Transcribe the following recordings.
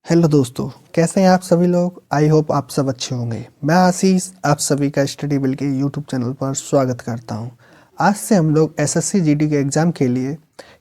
Hello दोस्तों, कैसे हैं आप सभी लोग। आई होप आप सब अच्छे होंगे। मैं आशीष आप सभी का स्टडी बिल के यूट्यूब चैनल पर स्वागत करता हूं। आज से हम लोग एसएससी जीडी के एग्ज़ाम के लिए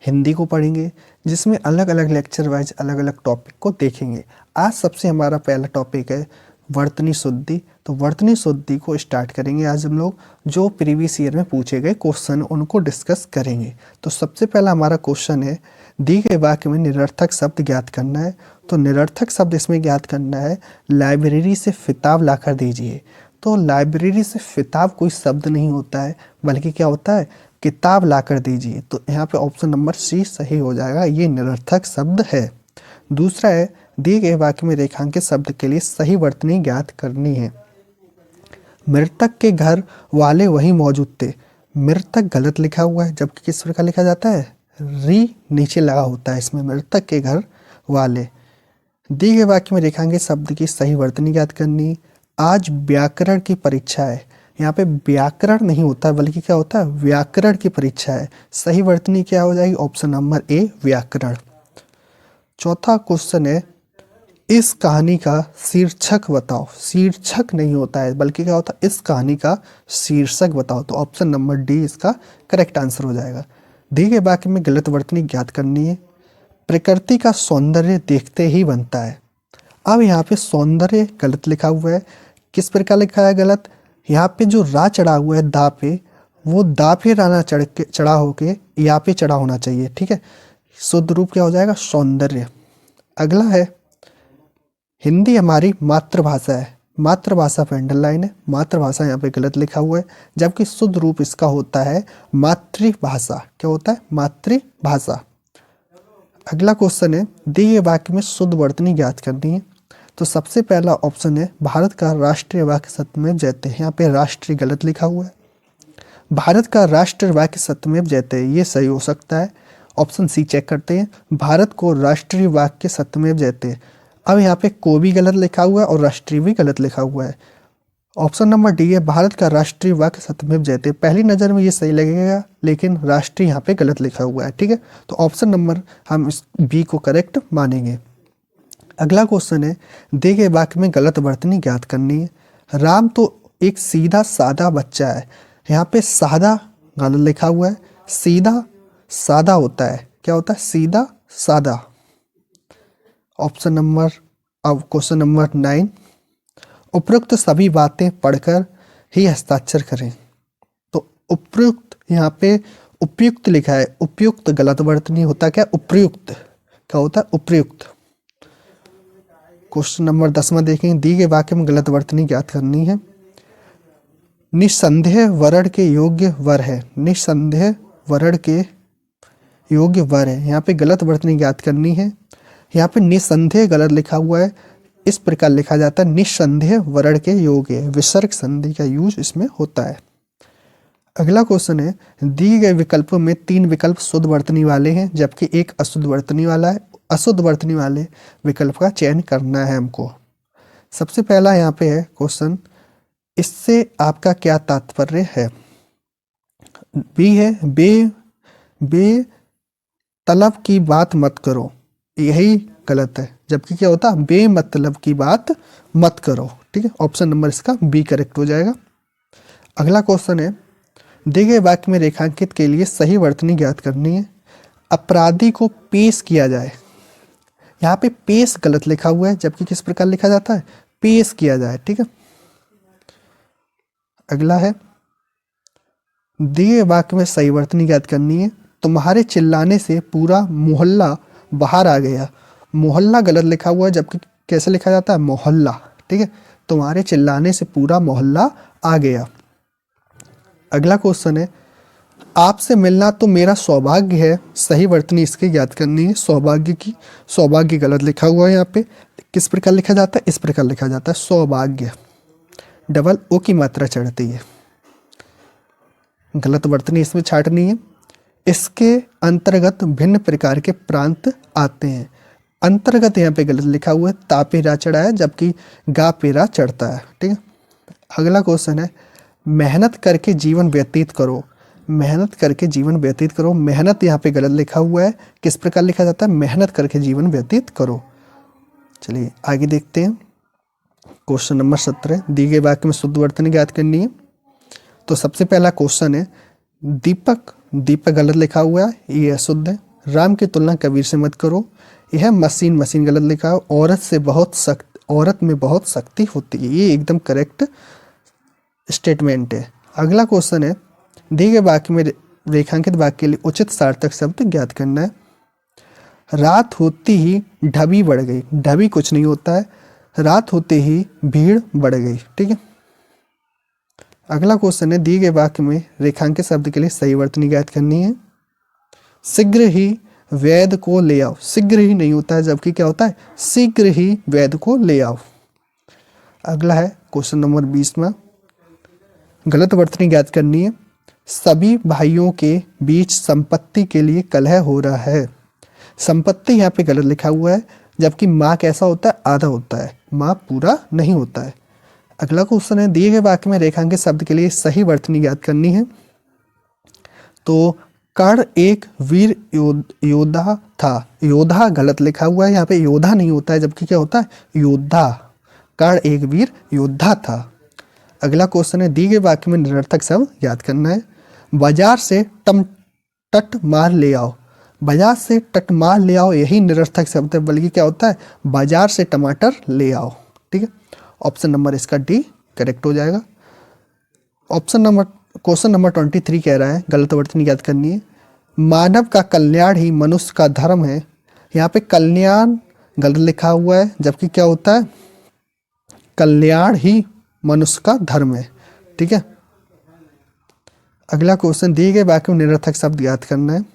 हिंदी को पढ़ेंगे, जिसमें अलग अलग लेक्चर वाइज अलग अलग टॉपिक को देखेंगे। आज सबसे हमारा पहला टॉपिक है वर्तनी शुद्धि। तो वर्तनी शुद्धि को स्टार्ट करेंगे आज हम लोग। जो प्रीवियस ईयर में पूछे गए क्वेश्चन उनको डिस्कस करेंगे। तो सबसे पहला हमारा क्वेश्चन है, दी गए वाक्य में निरर्थक शब्द ज्ञात करना है। तो निरर्थक शब्द इसमें ज्ञात करना है, लाइब्रेरी से किताब लाकर दीजिए। तो लाइब्रेरी से किताब कोई शब्द नहीं होता है, बल्कि क्या होता है, किताब लाकर दीजिए। तो यहाँ पे ऑप्शन नंबर सी सही हो जाएगा, ये निरर्थक शब्द है। दूसरा है, दिए गए वाक्य में रेखांकित शब्द के लिए सही वर्तनी ज्ञात करनी है। मृतक के घर वाले वहीं मौजूद थे। मृतक गलत लिखा हुआ है, जबकि किस प्रकार लिखा जाता है, री नीचे लगा होता है इसमें, मृतक के घर वाले। दिए गए वाक्य में रेखांकित शब्द की सही वर्तनी ज्ञात करनी। आज व्याकरण की परीक्षा है। यहाँ पे व्याकरण नहीं होता बल्कि क्या होता है, व्याकरण की परीक्षा है। सही वर्तनी क्या हो जाएगी, ऑप्शन नंबर ए व्याकरण। चौथा क्वेश्चन है, इस कहानी का शीर्षक बताओ। शीर्षक नहीं होता है बल्कि क्या होता है, इस कहानी का शीर्षक बताओ। तो ऑप्शन नंबर डी इसका करेक्ट आंसर हो जाएगा। दिए गए वाक्य में गलत वर्तनी ज्ञात करनी है। प्रकृति का सौंदर्य देखते ही बनता है। अब यहाँ पे सौंदर्य गलत लिखा हुआ है। किस प्रकार लिखा है गलत, यहाँ पे जो रा चढ़ा हुआ है दा पे, वो दा पे राना चढ़ा होके या पे चढ़ा होना चाहिए, ठीक है। शुद्ध रूप क्या हो जाएगा, सौंदर्य। अगला है, हिंदी हमारी मातृभाषा है। मातृभाषा पे अंडरलाइन है, मातृभाषा यहाँ पे गलत लिखा हुआ है, जबकि शुद्ध रूप इसका होता है मातृभाषा। क्या होता है, मातृभाषा। अगला क्वेश्चन है, दिए वाक्य में शुद्ध वर्तनी ज्ञात करनी है। तो सबसे पहला ऑप्शन है, भारत का राष्ट्रीय वाक्य सत्यमेव जयते। यहाँ पे राष्ट्रीय गलत लिखा हुआ है। भारत का राष्ट्रीय वाक्य सत्यमेव जयते, ये सही हो सकता है। ऑप्शन सी चेक करते हैं, भारत को राष्ट्रीय वाक्य सत्यमेव जयते। अब यहाँ पे को भी गलत लिखा हुआ है और राष्ट्रीय भी गलत लिखा हुआ है। ऑप्शन नंबर डी है, भारत का राष्ट्रीय वाक्य सत्यमेव जयते। पहली नज़र में ये सही लगेगा, लेकिन राष्ट्रीय यहाँ पे गलत लिखा हुआ है, ठीक है। तो ऑप्शन नंबर हम इस बी को करेक्ट मानेंगे। अगला क्वेश्चन है, दिए गए वाक्य में गलत वर्तनी ज्ञात करनी है। राम तो एक सीधा सादा बच्चा है। यहाँ पे सादा गलत लिखा हुआ है, सीधा सादा होता है। क्या होता है, सीधा सादा। ऑप्शन नंबर, अब क्वेश्चन नंबर 9, उपयुक्त सभी बातें पढ़कर ही हस्ताक्षर करें। तो उपयुक्त यहाँ पे उपयुक्त लिखा है, उपयुक्त गलत वर्तनी होता क्या, उपयुक्त। क्या होता है, उपयुक्त। क्वेश्चन नंबर 10 देखें, दी गए वाक्य में गलत वर्तनी ज्ञात करनी है। निस्संदेह वरण के योग्य वर है। निस्संदेह वरण के योग्य वर है, यहाँ पे गलत वर्तनी ज्ञात करनी है। यहाँ पे निस्संदेह गलत लिखा हुआ है, इस प्रकार लिखा जाता है निस्संदेह वरण के योग्य। विसर्ग संधि का यूज इसमें होता है। अगला क्वेश्चन है, दिए गए विकल्पों में 3 विकल्प शुद्ध वर्तनी वाले हैं, जबकि एक अशुद्ध वर्तनी वाला है। अशुद्ध वर्तनी वाले विकल्प का चयन करना है हमको। सबसे पहला यहाँ पे है क्वेश्चन, इससे आपका क्या तात्पर्य है। बी है, बे तलब की बात मत करो, यही गलत है। जबकि क्या होता है, बेमतलब की बात मत करो, ठीक है। ऑप्शन नंबर इसका बी करेक्ट हो जाएगा। अगला क्वेश्चन है, दिए गए वाक्य में रेखांकित के लिए सही वर्तनी ज्ञात करनी है। अपराधी को पेश किया जाए। यहाँ पे पेश गलत लिखा हुआ है, जबकि किस प्रकार लिखा जाता है, पेश किया जाए, ठीक है। अगला है, दिए वाक्य में सही वर्तनी ज्ञात करनी है। तुम्हारे चिल्लाने से पूरा मोहल्ला बाहर आ गया। मोहल्ला गलत लिखा हुआ है, जबकि कैसे लिखा जाता है, मोहल्ला, ठीक है। तुम्हारे चिल्लाने से पूरा मोहल्ला आ गया। अगला क्वेश्चन है, आपसे मिलना तो मेरा सौभाग्य है। सही वर्तनी इसकी ज्ञात करनी है, सौभाग्य की। सौभाग्य गलत लिखा हुआ है, यहाँ पे किस प्रकार लिखा जाता है, इस प्रकार लिखा जाता है सौभाग्य। डबल ओ की मात्रा चढ़ती है, गलत वर्तनी इसमें छाटनी है। इसके अंतर्गत भिन्न प्रकार के प्रांत आते हैं। अंतर्गत यहाँ पे गलत लिखा हुआ है, ता पे रा चढ़ा है, जबकि गा पे रा चढ़ता है, ठीक है। अगला क्वेश्चन है, मेहनत करके जीवन व्यतीत करो। मेहनत करके जीवन व्यतीत करो, मेहनत यहाँ पे गलत लिखा हुआ है। किस प्रकार लिखा जाता है, मेहनत करके जीवन व्यतीत करो। चलिए आगे देखते हैं। क्वेश्चन नंबर 17, दिए गए वाक्य में शुद्ध वर्तनी ज्ञात करनी है। तो सबसे पहला क्वेश्चन है दीपक, दीपक गलत लिखा हुआ है, ये अशुद्ध है। राम की तुलना कबीर से मत करो, यह मशीन, मशीन गलत लिखा है। औरत से बहुत सख्त, औरत में बहुत शक्ति होती है, ये एकदम करेक्ट स्टेटमेंट है। अगला क्वेश्चन है दिए गए वाक्य में रेखांकित वाक्य के लिए उचित सार्थक शब्द ज्ञात करना है। रात होती ही ढबी बढ़ गई, ढबी कुछ नहीं होता है, रात होते ही भीड़ बढ़ गई, ठीक है। अगला क्वेश्चन है दिए गए वाक्य में रेखांकित शब्द के लिए सही वर्तनी ज्ञात करनी है। शीघ्र ही वैद्य को ले आओ, शीघ्र ही नहीं होता है जबकि क्या होता है, शीघ्र ही वैद्य को ले आओ। अगला है क्वेश्चन नंबर 20 में गलत वर्तनी ज्ञात करनी है। सभी भाइयों के बीच संपत्ति के लिए कलह हो रहा है, संपत्ति यहाँ पे गलत लिखा हुआ है, जबकि माँ कैसा होता है, आधा होता है, माँ पूरा नहीं होता है। अगला क्वेश्चन है दिए गए वाक्य में रेखांकित शब्द के लिए सही वर्तनी ज्ञात करनी है। तो कर्ण एक वीर योद्धा था, योद्धा गलत लिखा हुआ है, यहाँ पे योद्धा नहीं होता है जबकि क्या होता है, योद्धा। कर्ण एक वीर योद्धा था। अगला क्वेश्चन है दिए गए वाक्य में निरर्थक शब्द याद करना है। बाजार से तट मार ले आओ, बाजार से तट मार ले आओ यही निरर्थक शब्द है, बल्कि क्या होता है, बाजार से टमाटर ले आओ, ठीक है। ऑप्शन नंबर इसका डी करेक्ट हो जाएगा। क्वेश्चन नंबर 23 कह रहा है गलत वर्तनी याद करनी है। मानव का कल्याण ही मनुष्य का धर्म है, यहाँ पे कल्याण गलत लिखा हुआ है जबकि क्या होता है, कल्याण ही मनुष्य का धर्म है, ठीक है। अगला क्वेश्चन दिए गए वाक्य में निरर्थक शब्द याद करना है।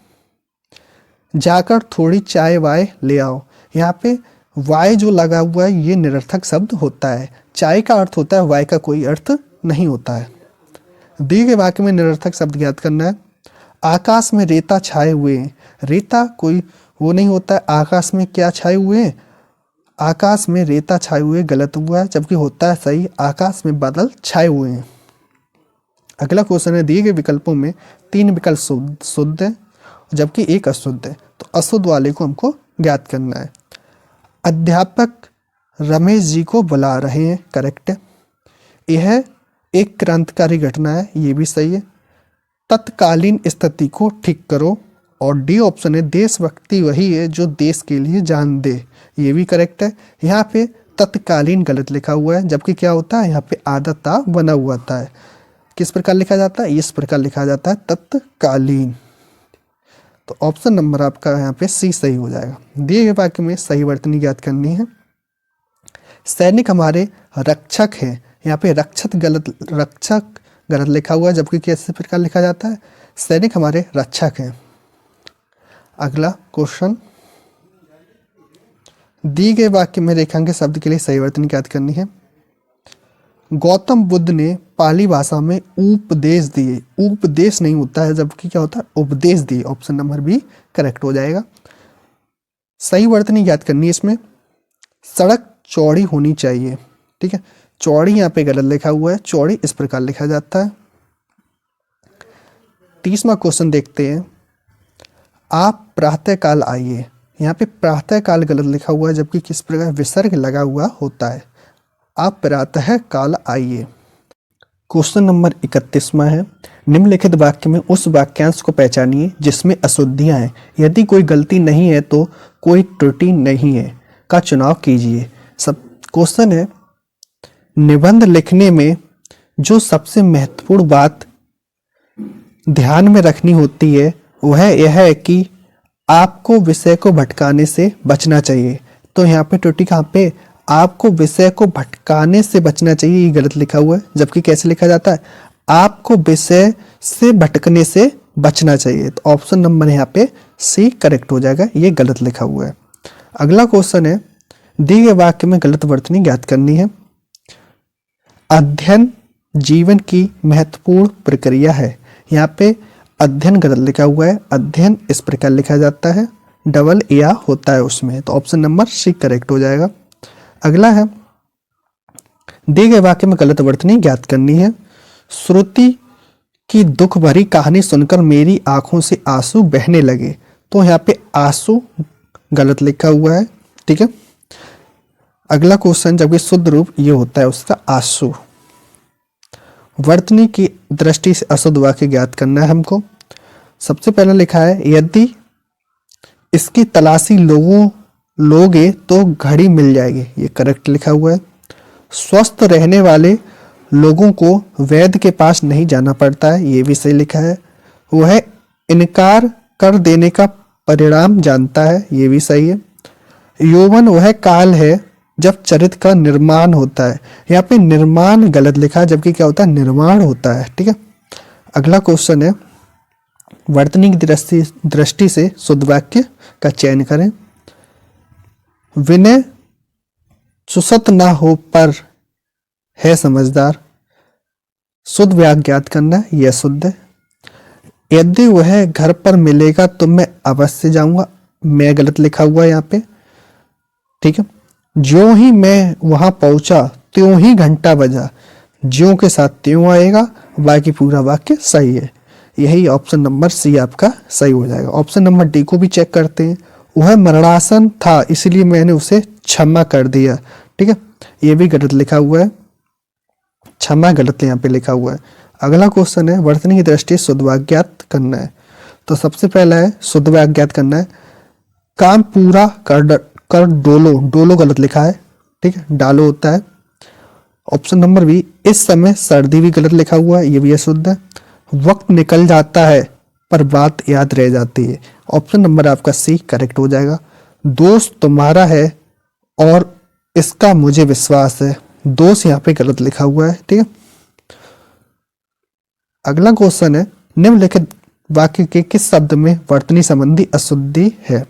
जाकर थोड़ी चाय वाय ले आओ, यहाँ पे वाय जो लगा हुआ है ये निरर्थक शब्द होता है, चाय का अर्थ होता है, वाय का कोई अर्थ नहीं होता है। दिए गए वाक्य में निरर्थक शब्द याद करना है। आकाश में रेता छाए हुए हैं, रेता कोई वो नहीं होता है, आकाश में क्या छाए हुए हैं, आकाश में रेता छाए हुए गलत हुआ है जबकि होता है सही, आकाश में बादल छाए हुए हैं। अगला क्वेश्चन है दिए गए विकल्पों में 3 विकल्प शुद्ध है जबकि एक अशुद्ध है, तो अशुद्ध वाले को हमको ज्ञात करना है। अध्यापक रमेश जी को बुला रहे हैं, करेक्ट है। यह एक क्रांतिकारी घटना है, ये भी सही है। तत्कालीन स्थिति को ठीक करो, और डी ऑप्शन है देशभक्ति वही है जो देश के लिए जान दे, ये भी करेक्ट है। यहाँ पे तत्कालीन गलत लिखा हुआ है जबकि क्या होता है, यहाँ पे आधा ता बना हुआ था है। किस प्रकार लिखा जाता है, इस प्रकार लिखा जाता है तत्कालीन। तो ऑप्शन नंबर आपका यहाँ पे सी सही हो जाएगा। दिए गए वाक्य में सही वर्तनी ज्ञात करनी है। सैनिक हमारे रक्षक हैं, यहाँ पे रक्षक गलत लिखा हुआ है जबकि कैसे प्रकार लिखा जाता है, सैनिक हमारे रक्षक हैं। अगला क्वेश्चन दिए गए वाक्य में रेखांकित शब्द के लिए सही वर्तनी ज्ञात करनी है। गौतम बुद्ध ने पाली भाषा में उपदेश दिए, उपदेश नहीं होता है जबकि क्या होता है, उपदेश दिए। ऑप्शन नंबर बी करेक्ट हो जाएगा। सही वर्तनी ज्ञात करनी है इसमें। सड़क चौड़ी होनी चाहिए, ठीक है, चौड़ी यहाँ पे गलत लिखा हुआ है, चौड़ी इस प्रकार लिखा जाता है। 30वां क्वेश्चन देखते हैं। आप प्रातःकाल आइए, यहाँ पे प्रातःकाल गलत लिखा हुआ है जबकि किस प्रकार विसर्ग लगा हुआ होता है, आप प्रातःकाल आइए। क्वेश्चन नंबर 31वां है। निम्नलिखित वाक्य में उस वाक्यांश को पहचानिए जिसमें अशुद्धियां हैं, यदि कोई गलती नहीं है तो कोई त्रुटि नहीं है का चुनाव कीजिए। सब क्वेश्चन है निबंध लिखने में जो सबसे महत्वपूर्ण बात ध्यान में रखनी होती है वह यह है कि आपको विषय को भटकाने से बचना चाहिए। तो यहाँ पे त्रुटि कहाँ पे, आपको विषय को भटकाने से बचना चाहिए, ये गलत लिखा हुआ है जबकि कैसे लिखा जाता है, आपको विषय से भटकने से बचना चाहिए। तो ऑप्शन नंबर यहाँ पे सी करेक्ट हो जाएगा, ये गलत लिखा हुआ है। अगला क्वेश्चन है दिए गए वाक्य में गलत वर्तनी ज्ञात करनी है। अध्ययन जीवन की महत्वपूर्ण प्रक्रिया है, यहाँ पे अध्ययन गलत लिखा हुआ है, अध्ययन इस प्रकार लिखा जाता है, डबल या होता है उसमें, तो ऑप्शन नंबर सी करेक्ट हो जाएगा। अगला है दिए गए वाक्य में गलत वर्तनी ज्ञात करनी है। श्रुति की दुख भरी कहानी सुनकर मेरी आंखों से आंसू बहने लगे, तो यहाँ पे आंसू गलत लिखा हुआ है, ठीक है। अगला क्वेश्चन, जबकि शुद्ध रूप ये होता है उसका आंसू। वर्तनी की दृष्टि से अशुद्ध वाक्य ज्ञात करना है हमको। सबसे पहले लिखा है, यदि इसकी तलाशी लोगे तो घड़ी मिल जाएगी, ये करेक्ट लिखा हुआ है। स्वस्थ रहने वाले लोगों को वैद्य के पास नहीं जाना पड़ता है, ये भी सही लिखा है। वह इनकार कर देने का परिणाम जानता है, ये भी सही है। यौवन वह काल है जब चरित्र का निर्माण होता है, यहाँ पे निर्माण गलत लिखा है, जबकि क्या होता है, निर्माण होता है। ठीक है। अगला क्वेश्चन है, वर्तनी की दृष्टि से शुद्ध वाक्य का चयन करें। विनय सुसत ना हो पर है समझदार, शुद्ध वाक्य ज्ञात करना, यह शुद्ध है। यदि वह घर पर मिलेगा तो मैं अवश्य जाऊंगा, मैं गलत लिखा हुआ है यहाँ पे। ठीक है। ज्यों ही मैं वहां पहुंचा त्यों ही घंटा बजा, ज्यों के साथ त्यों आएगा, बाकी पूरा वाक्य सही है। यही ऑप्शन नंबर सी आपका सही हो जाएगा। ऑप्शन नंबर डी को भी चेक करते हैं। वह मरणासन था इसलिए मैंने उसे क्षमा कर दिया। ठीक है, ये भी गलत लिखा हुआ है, क्षमा गलत यहाँ पे लिखा हुआ है। अगला क्वेश्चन है, वर्तनी की दृष्टि शुद्ध वाक्य ज्ञात करना है। तो सबसे पहला है शुद्ध वाक्य ज्ञात करना है, काम पूरा कर डोलो, डोलो गलत लिखा है। ठीक है, डालो होता है। ऑप्शन नंबर बी, इस समय सर्दी भी गलत लिखा हुआ है, ये भी अशुद्ध है। वक्त निकल जाता है पर बात याद रह जाती है, ऑप्शन नंबर आपका सी करेक्ट हो जाएगा। दोस्त तुम्हारा है और इसका मुझे विश्वास है, दोस्त यहाँ पे गलत लिखा हुआ है। ठीक है। अगला क्वेश्चन है, निम्नलिखित वाक्य के किस शब्द में वर्तनी संबंधी अशुद्धि है।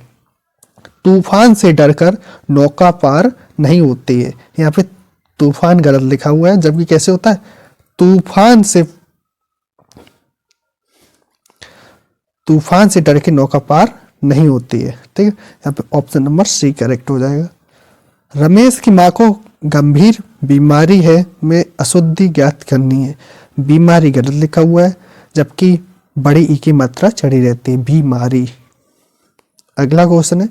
तूफान से डरकर नौका पार नहीं होती है, यहाँ पे तूफान गलत लिखा हुआ है, जबकि कैसे होता है, तूफान से डर के नौका पार नहीं होती है। ठीक है, यहाँ पे ऑप्शन नंबर सी करेक्ट हो जाएगा। रमेश की माँ को गंभीर बीमारी है, में अशुद्धि ज्ञात करनी है, बीमारी गलत लिखा हुआ है, जबकि बड़ी ई की मात्रा चढ़ी रहती है, बीमारी। अगला क्वेश्चन है,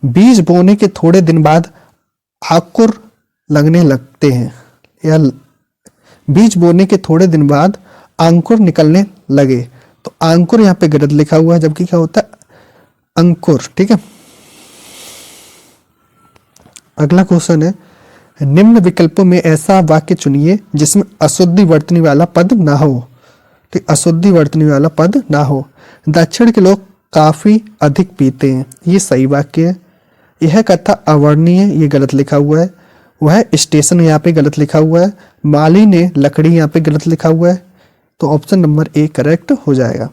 बीज बोने के थोड़े दिन बाद अंकुर लगने लगते हैं, या बीज बोने के थोड़े दिन बाद अंकुर निकलने लगे, तो अंकुर यहाँ पे गलत लिखा हुआ है, जबकि क्या होता है, अंकुर। ठीक है। अगला क्वेश्चन है, निम्न विकल्पों में ऐसा वाक्य चुनिए जिसमें अशुद्धि वर्तनी वाला पद ना हो। ठीक, अशुद्धि वर्तनी वाला पद ना हो। दक्षिण के लोग काफी अधिक पीते हैं, ये सही वाक्य है। यह कथा अवर्णीय है, ये गलत लिखा हुआ है। वह स्टेशन यहाँ पे गलत लिखा हुआ है। माली ने लकड़ी यहाँ पे गलत लिखा हुआ है, तो ऑप्शन नंबर ए करेक्ट हो जाएगा।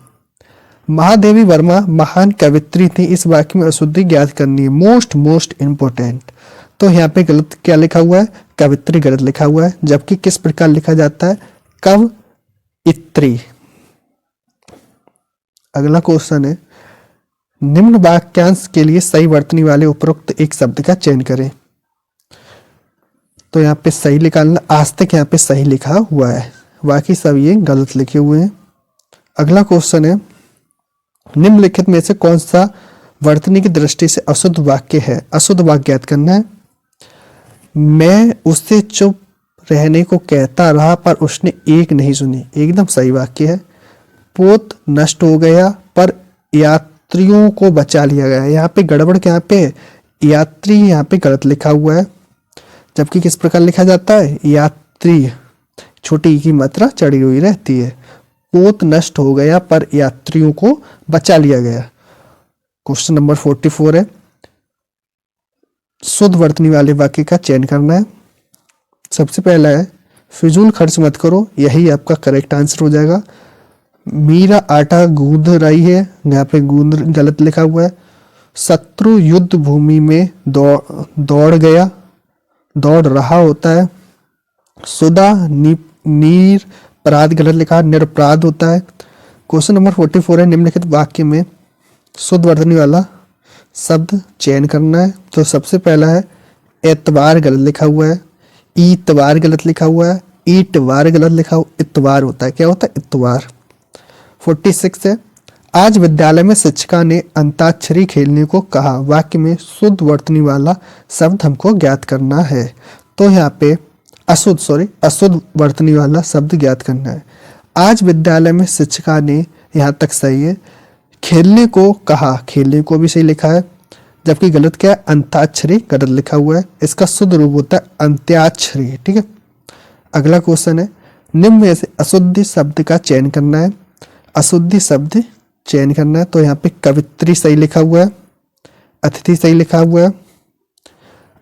महादेवी वर्मा महान कवित्री थी, इस वाक्य में अशुद्धि ज्ञात करनी है, मोस्ट इंपोर्टेंट। तो यहाँ पे गलत क्या लिखा हुआ है, कवित्री गलत लिखा हुआ है, जबकि किस प्रकार लिखा जाता है, कवइत्री। अगला क्वेश्चन है, निम्न वाक्यांश के लिए सही वर्तनी वाले उपरोक्त एक शब्द का चयन करें। तो यहाँ पे सही निकालना, आज तक यहाँ पे सही लिखा हुआ है, बाकी सब ये गलत लिखे हुए हैं। अगला क्वेश्चन है, निम्नलिखित में से कौन सा वर्तनी की दृष्टि से अशुद्ध वाक्य है, अशुद्ध वाक्य ज्ञात करना है। मैं उससे चुप रहने को कहता रहा पर उसने एक नहीं सुनी, एकदम सही वाक्य है। पोत नष्ट हो गया पर यात्रियों को बचा लिया गया, यहाँ पे गड़बड़ क्या, यहाँ पे यात्री यहाँ पे गलत लिखा हुआ है, जबकि किस प्रकार लिखा जाता है, यात्री, छोटी की मात्रा चढ़ी हुई रहती है। पोत नष्ट हो गया पर यात्रियों को बचा लिया गया। क्वेश्चन नंबर 44 है, शुद्ध वर्तनी वाले वाक्य का चयन करना है। सबसे पहला है, फिजूल खर्च मत करो, यही आपका करेक्ट आंसर हो जाएगा। मीरा आटा गूंद रही है, यहाँ पे गूंद गलत लिखा हुआ है। शत्रु युद्ध भूमि में दौड़ गया, दौड़ रहा होता है। सुधा निरपराध गलत लिखा है, निरपराध होता है। क्वेश्चन नंबर 44 है, निम्नलिखित वाक्य में शुद्ध वर्तनी वाला शब्द चयन करना है। तो सबसे पहला है, एतवार गलत लिखा हुआ है, ईतवार गलत लिखा हुआ है, ईटवार गलत लिखा हुआ, इतवार होता है, क्या होता है, इतवार। 46 है, आज विद्यालय में शिक्षिका ने अंताक्षरी खेलने को कहा। वाक्य में शुद्ध वर्तनी वाला शब्द हमको ज्ञात करना है। तो यहाँ पे अशुद्ध वर्तनी वाला शब्द ज्ञात करना है। आज विद्यालय में शिक्षिका ने, यहाँ तक सही है। खेलने को कहा, खेलने को भी सही लिखा है, जबकि गलत क्या है, अंताक्षरी गलत लिखा हुआ है। इसका शुद्ध रूप होता है अंत्याक्षरी। ठीक है। अगला क्वेश्चन है, निम्न में से अशुद्ध शब्द का चयन करना है। अशुद्ध शब्द चयन करना है। तो यहाँ पे कवित्री सही लिखा हुआ है, अतिथि सही लिखा हुआ है,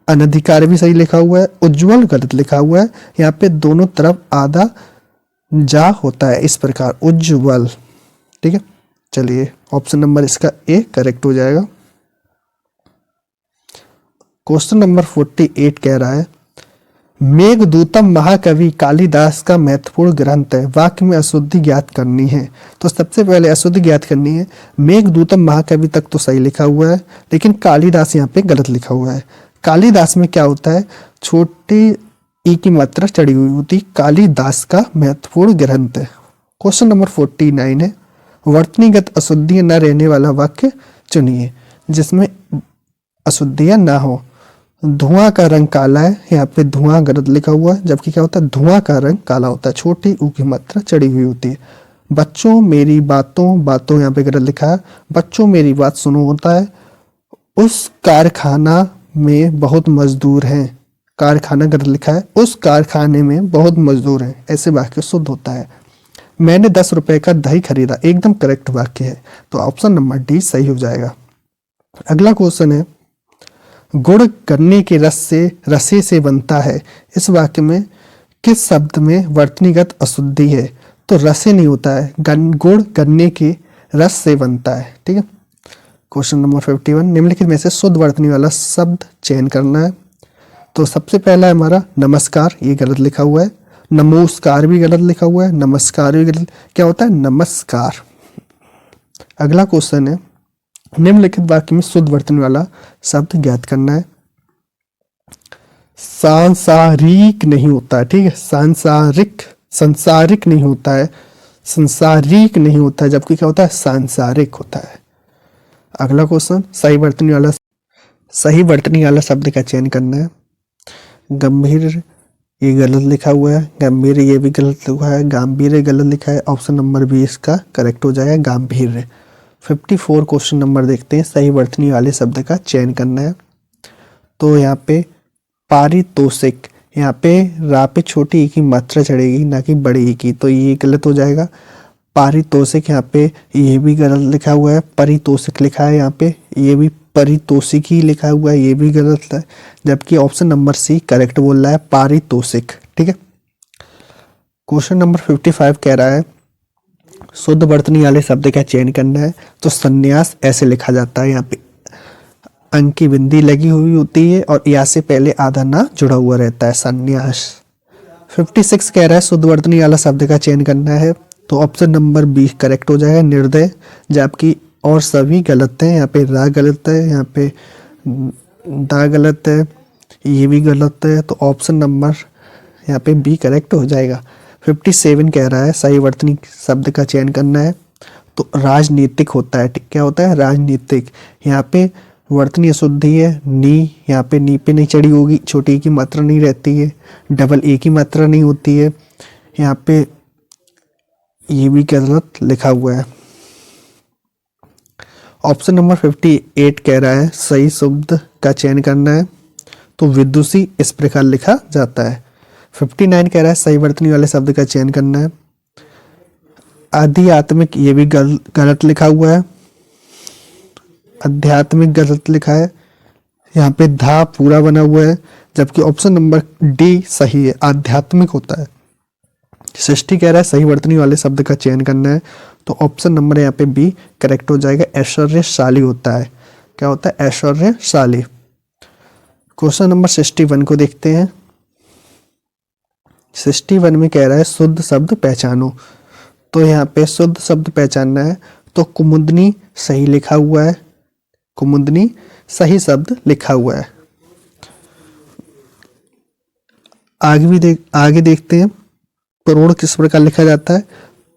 अनधिकार भी सही लिखा हुआ है, उज्जवल गलत लिखा हुआ है। यहाँ पे दोनों तरफ आधा जा होता है, इस प्रकार उज्जवल। ठीक है। चलिए ऑप्शन नंबर इसका ए करेक्ट हो जाएगा। क्वेश्चन नंबर 48 कह रहा है, मेघदूतम महाकवि कालिदास का महत्वपूर्ण ग्रंथ है। वाक्य में अशुद्धि ज्ञात करनी है। तो सबसे पहले अशुद्धि ज्ञात करनी है। मेघदूतम महाकवि तक तो सही लिखा हुआ है, लेकिन कालिदास यहाँ पे गलत लिखा हुआ है। कालिदास में क्या होता है, छोटी ई की मात्रा चढ़ी हुई होती। कालिदास का महत्वपूर्ण ग्रंथ है। क्वेश्चन नंबर 49 है, वर्तनीगत अशुद्धियां न रहने वाला वाक्य चुनिए जिसमें अशुद्धियां ना हो। धुआं का रंग काला है, यहाँ पे धुआं गलत लिखा हुआ है, जबकि क्या होता है, धुआं का रंग काला होता है। छोटी ऊ की मात्रा चढ़ी हुई होती है। बच्चों मेरी बातों यहाँ पे गलत लिखा है। बच्चों मेरी बात सुनो होता है। उस कारखाना में बहुत मजदूर हैं, कारखाना गलत लिखा है। उस कारखाने में बहुत मजदूर हैं, ऐसे वाक्य शुद्ध होता है। मैंने 10 रुपए का दही खरीदा, एकदम करेक्ट वाक्य है। तो ऑप्शन नंबर डी सही हो जाएगा। अगला क्वेश्चन है, गुड़ गन्ने के रसे से बनता है। इस वाक्य में किस शब्द में वर्तनीगत अशुद्धि है। तो रसे नहीं होता है, गुड़ गन्ने के रस से बनता है। ठीक है। क्वेश्चन नंबर 51, निम्नलिखित में से शुद्ध वर्तनी वाला शब्द चयन करना है। तो सबसे पहला है हमारा नमस्कार, ये गलत लिखा हुआ है। नमोस्कार भी गलत लिखा हुआ है, नमस्कार भी गलत। क्या होता है, नमस्कार। अगला क्वेश्चन है, निम्नलिखित वाक्य में शुद्ध वर्तनी वाला शब्द ज्ञात करना है। सांसारिक नहीं होता है। ठीक है। संसारिक नहीं होता है, संसारिक नहीं होता है, जबकि क्या होता है, सांसारिक होता है। अगला क्वेश्चन, सही वर्तनी वाला शब्द का चयन करना है। गंभीर ये गलत लिखा हुआ है, गंभीर ये भी गलत लिखा है, गांभीर्य गलत लिखा है। ऑप्शन नंबर बी इसका करेक्ट हो जाएगा, गांभीर्य। 54 क्वेश्चन नंबर देखते हैं, सही वर्तनी वाले शब्द का चयन करना है। तो यहाँ पे पारितोषिक, यहाँ पे रा पे छोटी ई की मात्रा चढ़ेगी, ना कि बड़ी ई की, तो ये गलत हो जाएगा। पारितोषिक यहाँ पे ये भी गलत लिखा हुआ है, परितोषिक लिखा है यहाँ पे, ये भी परितोषिक ही लिखा हुआ है, ये भी गलत है। जबकि ऑप्शन नंबर सी करेक्ट बोल रहा है, पारितोषिक। ठीक है। क्वेश्चन नंबर 55 कह रहा है, शुद्ध वर्तनी वाले शब्द का चयन करना है। तो संन्यास ऐसे लिखा जाता है, यहाँ पे अंक की बिंदी लगी हुई होती है और या से पहले आधा ना जुड़ा हुआ रहता है, संन्यास। 56 कह रहा है, शुद्ध वर्तनी वाला शब्द का चयन करना है। तो ऑप्शन नंबर बी करेक्ट हो जाएगा, निर्दय। जबकि और सभी गलत है। यहाँ पे रा गलत है, यहाँ पे दा गलत है, ये भी गलत है। तो ऑप्शन नंबर यहाँ पे बी करेक्ट हो जाएगा। 57 कह रहा है, सही वर्तनी शब्द का चयन करना है। तो राजनीतिक होता है। क्या होता है, राजनीतिक। यहाँ पे वर्तनी अशुद्धि है, नी, यहाँ पे नी पे नहीं चढ़ी होगी, छोटी की मात्रा नहीं रहती है, डबल ए की मात्रा नहीं होती है। यहाँ पे ये भी गलत लिखा हुआ है। ऑप्शन नंबर 58 कह रहा है, सही शब्द का चयन करना है। तो विदुषी इस प्रकार लिखा जाता है। 59 कह रहा है, सही वर्तनी वाले शब्द का चयन करना है। आध्यात्मिक ये भी गलत लिखा हुआ है, आध्यात्मिक गलत लिखा है। यहाँ पे धा पूरा बना हुआ है, जबकि ऑप्शन नंबर डी सही है, आध्यात्मिक होता है। सृष्टि कह रहा है, सही वर्तनी वाले शब्द का चयन करना है। तो ऑप्शन नंबर यहाँ पे बी करेक्ट हो जाएगा, ऐश्वर्यशाली होता है। क्या होता है, ऐश्वर्यशाली। क्वेश्चन नंबर 61 को देखते हैं। 61 में कह रहा है, शुद्ध शब्द पहचानो। तो यहाँ पे शुद्ध शब्द पहचानना है। तो कुमुदनी सही लिखा हुआ है, कुमुदनी सही शब्द लिखा हुआ है। आगे देखते हैं, प्रोढ़ किस प्रकार लिखा जाता है।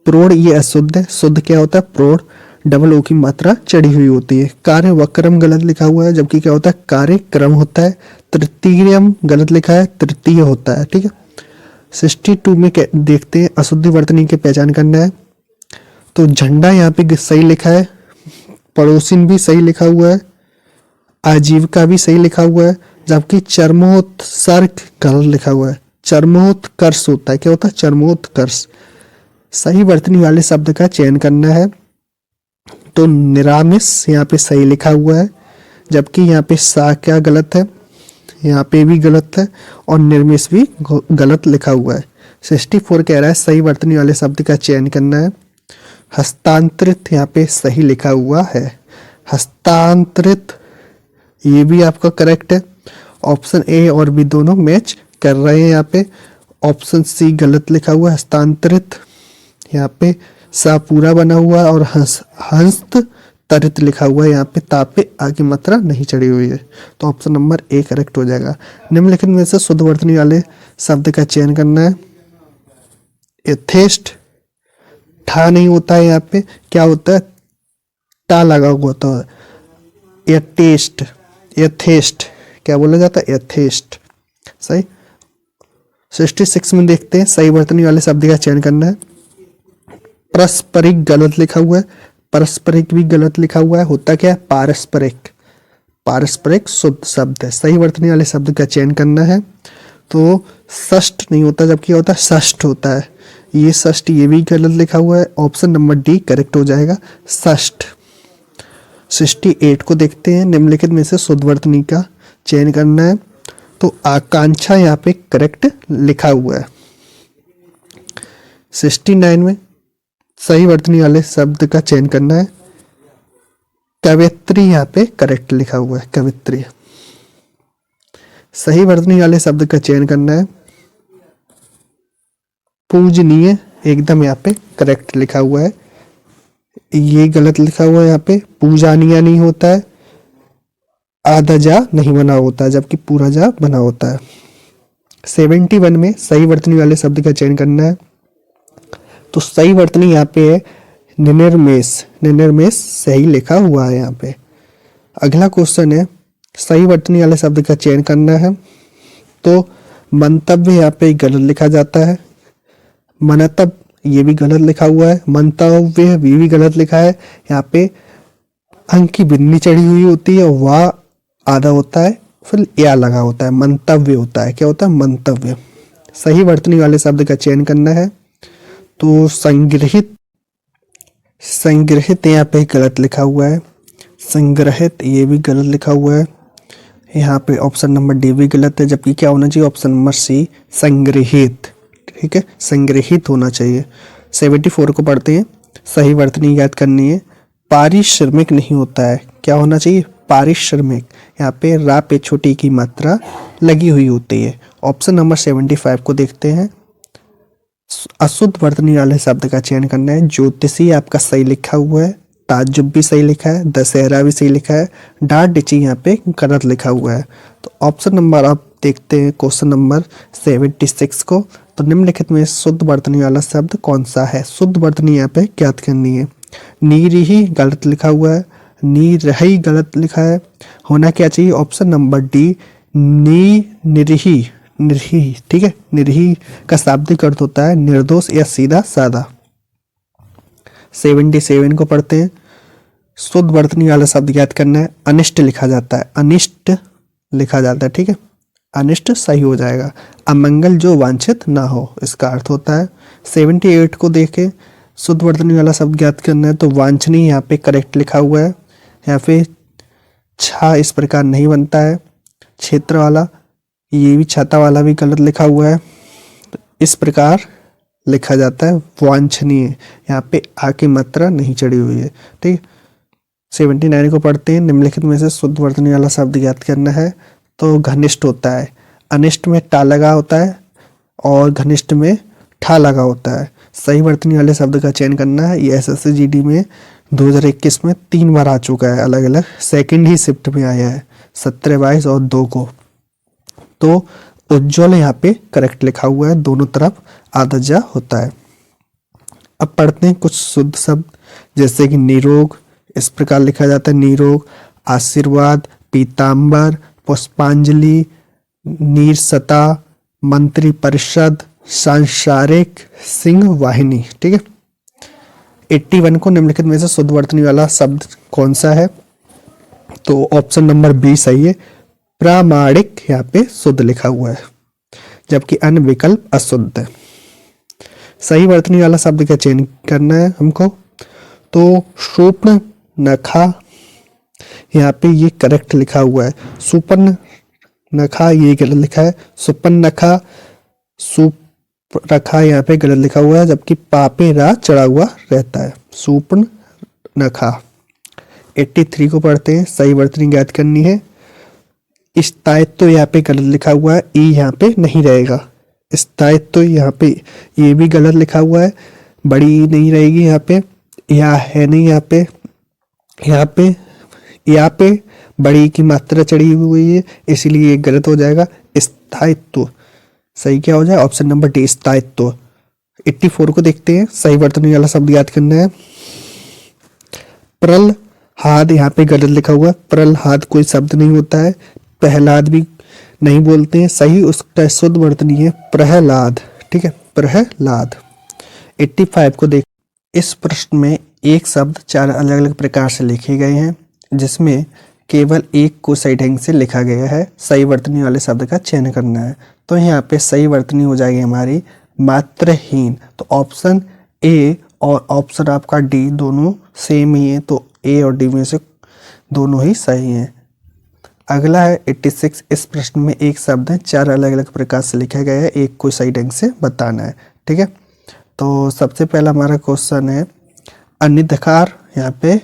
प्रोढ़ ये अशुद्ध है, शुद्ध क्या होता है, प्रोढ़। डबल ओ की मात्रा चढ़ी हुई होती है। कार्य व क्रम गलत लिखा हुआ है, जबकि क्या होता है कार्य क्रम होता है। तृतीयम गलत लिखा है, तृतीय होता है। ठीक है, 62 में देखते हैं अशुद्धि वर्तनी की पहचान करना है। तो झंडा यहाँ पे सही लिखा है, पड़ोसिन भी सही लिखा हुआ है, आजीविका भी सही लिखा हुआ है, जबकि चरमोत्सर्ग गलत लिखा हुआ है। चरमोत्कर्ष होता है, क्या होता है चरमोत्कर्ष। सही वर्तनी वाले शब्द का चयन करना है। तो निरामिस यहाँ पे सही लिखा हुआ है, जबकि यहाँ पे सा क्या गलत है, यहाँ पे भी गलत है, और निर्मिस भी गलत लिखा हुआ है। 64 कह रहा है सही वर्तनी वाले शब्द का चयन करना है। हस्तांतरित यहाँ पे सही लिखा हुआ है, हस्तांतरित, ये भी आपका करेक्ट है। ऑप्शन ए और बी दोनों मैच कर रहे हैं यहाँ पे। ऑप्शन सी गलत लिखा हुआ है, हस्तांतरित, यहाँ पे सा पूरा बना हुआ है, और हस्त तरित लिखा हुआ है, यहाँ पे ता पे आगे मात्रा नहीं चढ़ी हुई है। तो ऑप्शन नंबर ए करेक्ट हो जाएगा। निम्नलिखित में से शुद्ध वर्तनी वाले शब्द का चयन करना है। यथेष्ट, ठा नहीं होता है, यहाँ पे क्या होता है टा लगा हुआ होता है। यथेष्ट, यथेष्ट क्या बोला जाता है, यथेष्ट सही। 66 में देखते हैं सही वर्तनी वाले शब्द का चयन करना है। पारस्परिक गलत लिखा हुआ है, पारस्परिक भी गलत लिखा हुआ है, होता क्या है पारस्परिक। पारस्परिक शुद्ध शब्द है, सही वर्तनी वाले शब्द का चयन करना है। तो षष्ठ नहीं होता, जबकि होता है षष्ठ होता है, ये षष्ठ ये भी गलत लिखा हुआ है। ऑप्शन नंबर डी करेक्ट हो जाएगा, षष्ठ। 68 को देखते हैं, निम्नलिखित में से शुद्ध वर्तनी का चयन करना है। तो आकांक्षा यहाँ पे करेक्ट लिखा हुआ है। 69 में सही वर्तनी वाले शब्द का चयन करना है। कवित्री यहाँ पे करेक्ट लिखा हुआ है, कवित्री। सही वर्तनी वाले शब्द का चयन करना है। पूजनीय एकदम यहाँ पे करेक्ट लिखा हुआ है, ये गलत लिखा हुआ है, यहाँ पे पूजनीय नहीं होता है, आधा जा नहीं बना होता है, जबकि पूरा जा बना होता है। 71 में सही वर्तनी वाले शब्द का चयन करना है। तो सही वर्तनी यहाँ पे है निनिर्मेष, निनिर्मेष सही लिखा हुआ है यहाँ पे। अगला क्वेश्चन है सही वर्तनी वाले शब्द का चयन करना है। तो मंतव्य यहाँ पे गलत लिखा जाता है, मनतब ये भी गलत लिखा हुआ है, मंतव्य ये भी गलत लिखा है। यहाँ पे अंक की बिंदी चढ़ी हुई होती है, वाह आधा होता है, फिर या लगा होता है, मंतव्य होता है, क्या होता है मंतव्य। सही वर्तनी वाले शब्द का चयन करना है। तो संग्रहित, संग्रहित यहाँ पे गलत लिखा हुआ है, संग्रहित ये भी गलत लिखा हुआ है। यहाँ पे ऑप्शन नंबर डी भी गलत है, जबकि क्या होना चाहिए ऑप्शन नंबर सी संग्रहित। ठीक है, संग्रहित होना चाहिए। 74 को पढ़ते हैं, सही वर्तनी याद करनी है। पारिश्रमिक नहीं होता है, क्या होना चाहिए पारिश्रमिक। यहाँ पे रा पे छोटी की मात्रा लगी हुई होती है। ऑप्शन नंबर 75 को देखते हैं। अशुद्ध वर्तनी वाले शब्द का चयन करना है। ज्योतिषी आपका सही लिखा हुआ है, ताज्जुब भी सही लिखा है, दशहरा भी सही लिखा है, डाट डिची यहाँ पे गलत लिखा हुआ है। तो ऑप्शन नंबर आप देखते हैं क्वेश्चन नंबर 76 को। तो निम्नलिखित में शुद्ध वर्तनी वाला शब्द कौन सा है। शुद्ध वर्तनी यहाँ पे ज्ञात करनी है। नीरिही गलत लिखा हुआ है, नीरही गलत लिखा है, होना क्या चाहिए ऑप्शन नंबर डी निरही, निरही। ठीक है, निरही का शाब्दिक अर्थ होता है निर्दोष या सीधा साधा। 77 को पढ़ते हैं। शुद्ध वर्तनी वाला शब्द ज्ञात करना है। अनिष्ट लिखा जाता है, अनिष्ट लिखा जाता है। ठीक है, अनिष्ट सही हो जाएगा। अमंगल जो वांछित ना हो, इसका अर्थ होता है। 78 को देखें, शुद्ध वर्तनी वाला शब्द ज्ञात करना है। तो वांछनीय यहाँ पे करेक्ट लिखा हुआ है। यहाँ पे छा इस प्रकार नहीं बनता है, क्षेत्र वाला, ये भी छाता वाला भी गलत लिखा हुआ है। तो इस प्रकार लिखा जाता है वांछनीय, यहाँ पे आ की मात्रा नहीं चढ़ी हुई है। ठीक, 79 को पढ़ते हैं। निम्नलिखित में से शुद्ध वर्तनी वाला शब्द ज्ञात करना है। तो घनिष्ठ होता है, अनिष्ट में टा लगा होता है और घनिष्ठ में ठा लगा होता है। सही वर्तनी वाले शब्द का चयन करना है। ये एसएससी जीडी में 2021 में 3 बार आ चुका है, अलग अलग सेकंड ही शिफ्ट में आया है, 17, 22 और 2 को। तो उज्ज्वल यहाँ पे करेक्ट लिखा हुआ है, दोनों तरफ आधा जा होता है। अब पढ़ते हैं कुछ शुद्ध शब्द जैसे कि निरोग, इस प्रकार लिखा जाता है निरोग, आशीर्वाद, पीताम्बर, पुष्पांजलि, नीरसता, मंत्री परिषद, सांसारिक, सिंह वाहिनी। ठीक है, 81 को निम्नलिखित में से शुद्ध वर्तनी वाला शब्द कौन सा है? तो ऑप्शन नंबर बी सही है, प्रामाणिक यहाँ पे शुद्ध लिखा हुआ है, जबकि अन्य विकल्प अशुद्ध है। सही वर्तनी वाला शब्द का चयन करना है हमको। तो स्वप्न नखा, यहाँ पे ये करेक्ट लिखा हुआ है, सुपर्ण नखा ये गलत लिखा है, सुपन्न नखा, सुप रखा यहाँ पे गलत लिखा हुआ है, जबकि पापे रा चढ़ा हुआ रहता है, सुपर्ण नखा। 83 को पढ़ते हैं, सही वर्तनी ज्ञात करनी है। स्थायित्व यहाँ पे गलत लिखा हुआ है, ई यहाँ पे नहीं रहेगा, स्थायित्व यहाँ पे ये भी गलत लिखा हुआ है, बड़ी ई नहीं रहेगी यहाँ पे, या है नहीं यहाँ पे, यहाँ पे बड़ी की मात्रा चढ़ी हुई है, इसीलिए ये गलत हो जाएगा। स्थायित्व सही क्या हो जाए? ऑप्शन नंबर डी, स्थायित्व। 84 को देखते हैं, सही वर्तनी वाला शब्द याद करना है। प्रलहाद यहाँ पे गलत लिखा हुआ है, प्रलहाद कोई शब्द नहीं होता है, प्रहलाद भी नहीं बोलते हैं, सही उसका शुद्ध वर्तनी है प्रहलाद। ठीक है, प्रहलाद। 85 को देख, इस प्रश्न में एक शब्द 4 अलग अलग प्रकार से लिखे गए हैं, जिसमें केवल एक को सही ढंग से लिखा गया है। सही वर्तनी वाले शब्द का चयन करना है। तो यहाँ पे सही वर्तनी हो जाएगी हमारी मात्रहीन। तो ऑप्शन ए और ऑप्शन आपका डी दोनों सेम ही है, तो ए और डी में से दोनों ही सही हैं। अगला है 86। इस प्रश्न में एक शब्द है 4 अलग अलग प्रकार से लिखा गया है, एक को सही ढंग से बताना है। ठीक है, तो सबसे पहला हमारा क्वेश्चन है अनधिकार, यहाँ पे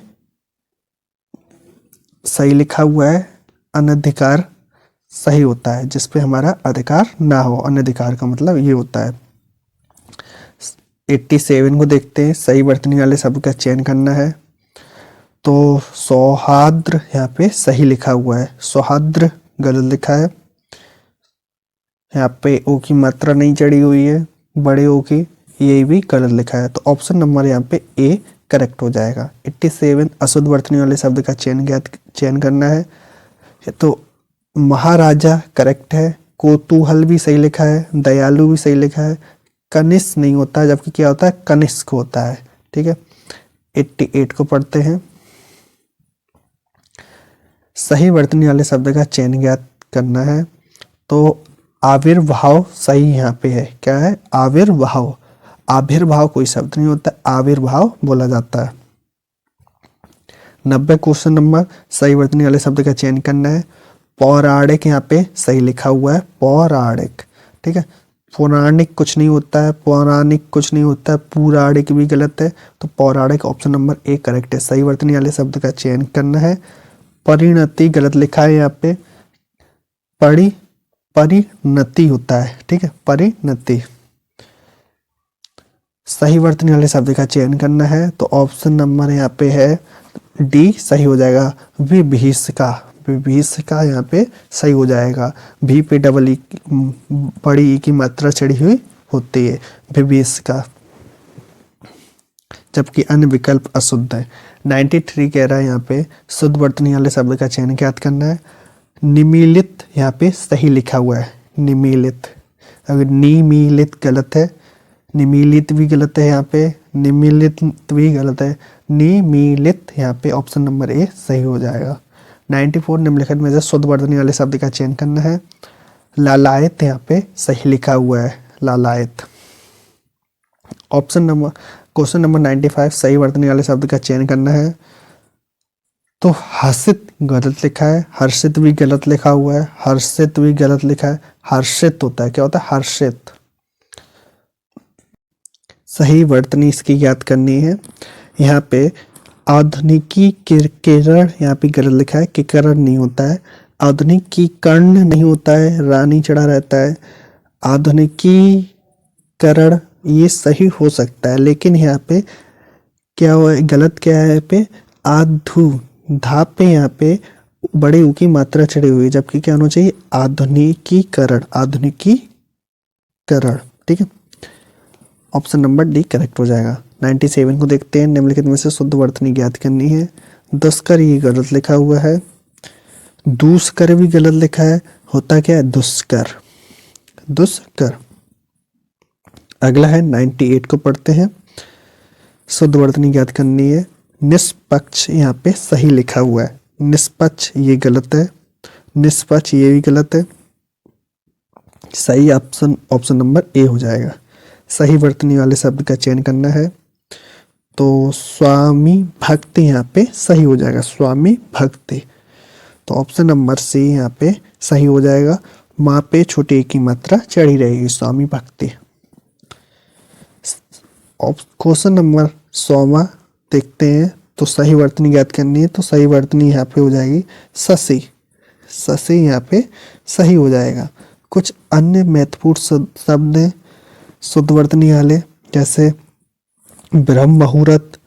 सही लिखा हुआ है, अनधिकार सही होता है जिसपे हमारा अधिकार ना हो, अनधिकार का मतलब ये होता है। 87 को देखते हैं, सही वर्तनी वाले शब्द का चयन करना है। तो सौहार्द्र यहाँ पे सही लिखा हुआ है, सौहार्द्र गलत लिखा है, यहाँ पे ओ की मात्रा नहीं चढ़ी हुई है, बड़े ओ की, ये भी गलत लिखा है। तो ऑप्शन नंबर यहाँ पे ए करेक्ट हो जाएगा। 87 अशुद्ध वर्तनी वाले शब्द का चयन करना है। तो महाराजा करेक्ट है, कौतूहल भी सही लिखा है, दयालु भी सही लिखा है, कनिष्क नहीं होता है, जबकि क्या होता है? कनिष्क होता है। ठीक है, 88 को पढ़ते हैं, सही वर्तनी वाले शब्द का चयन ज्ञात करना है। तो आविर्भाव सही यहाँ पे है, क्या है? आविर्भाव। आविर्भाव कोई शब्द नहीं होता, आविर्भाव बोला जाता है। 90 क्वेश्चन नंबर, सही वर्तनी वाले शब्द का चयन करना है। पौराणिक यहाँ पे सही लिखा हुआ है, पौराणिक। ठीक है, पौराणिक कुछ नहीं होता है, पौराणिक कुछ नहीं होता है, पौराणिक भी गलत है। तो पौराणिक ऑप्शन नंबर ए करेक्ट है। सही वर्तनी वाले शब्द का चयन करना है। परिणति गलत लिखा है यहाँ पे, परिणति होता है। ठीक है, परिणति। सही वर्तनी वाले शब्द का चयन करना है। तो ऑप्शन नंबर यहाँ पे है डी सही हो जाएगा, विभीषिका। विभीषिका यहाँ पे सही हो जाएगा, भी पे डबल ई बड़ी ई की मात्रा चढ़ी हुई होती है, विभीषिका, जबकि अन्य विकल्प अशुद्ध है। 93 कह रहा है यहाँ पे शुद्ध वर्तनी वाले शब्द का चयन ज्ञात करना है। निमीलित यहाँ पे सही लिखा हुआ है, निमीलित। अगर निमीलित गलत है, निमीलित भी गलत है, यहाँ पे निमीलित भी गलत है, निमीलित यहाँ पे ऑप्शन नंबर ए सही हो जाएगा। 94 निम्नलिखित में से शुद्ध वर्तनी वाले शब्द का चयन करना है। लालायत यहाँ पे सही लिखा हुआ है, लालायत। क्वेश्चन नंबर 95 सही वर्तनी वाले शब्द का चयन करना है। तो हर्षित गलत लिखा है, हर्षित भी गलत लिखा हुआ है, हर्षित भी गलत लिखा है, हर्षित होता है, क्या होता है? हर्षित। सही वर्तनी इसकी याद करनी है। यहाँ पे आधुनिकीकरण यहाँ पे गलत लिखा है, किकरण नहीं होता है, आधुनिकीकरण नहीं होता है, रानी चढ़ा रहता है। आधुनिकीकरण ये सही हो सकता है, लेकिन यहाँ पे क्या हुआ है? गलत क्या है यहाँ पे? आधु धा पे यहाँ पे बड़े ऊ की मात्रा चढ़ी हुई है, जबकि क्या होना चाहिए? आधुनिकीकरण, आधुनिकीकरण। ठीक है, ऑप्शन नंबर डी करेक्ट हो जाएगा। 97 को देखते हैं। निम्नलिखित में से शुद्ध वर्तनी ज्ञात करनी है। दुष्कर ये गलत लिखा हुआ है, दूष्कर भी गलत लिखा है, होता क्या है दुष्कर, दुष्कर। अगला है 98 को पढ़ते हैं। शुद्ध वर्तनी ज्ञात करनी है। निष्पक्ष यहाँ पे सही लिखा हुआ है, निष्पक्ष ये गलत है, निष्पक्ष ये भी गलत है। सही ऑप्शन ऑप्शन नंबर ए हो जाएगा। सही वर्तनी वाले शब्द का चयन करना है, तो स्वामी भक्ति यहाँ पे सही हो जाएगा, स्वामी भक्ति। तो ऑप्शन नंबर सी यहाँ पे सही हो जाएगा। माँ पे छोटी ए की मात्रा चढ़ी रहेगी, स्वामी भक्ति। क्वेश्चन नंबर 100 देखते हैं। तो सही वर्तनी ज्ञात करनी है, तो सही वर्तनी यहाँ पे हो जाएगी शशि, शशि यहाँ पे सही हो जाएगा। कुछ अन्य महत्वपूर्ण शब्द हैं शुद्ध वर्तनी वाले, जैसे ब्रह्म मुहूर्त,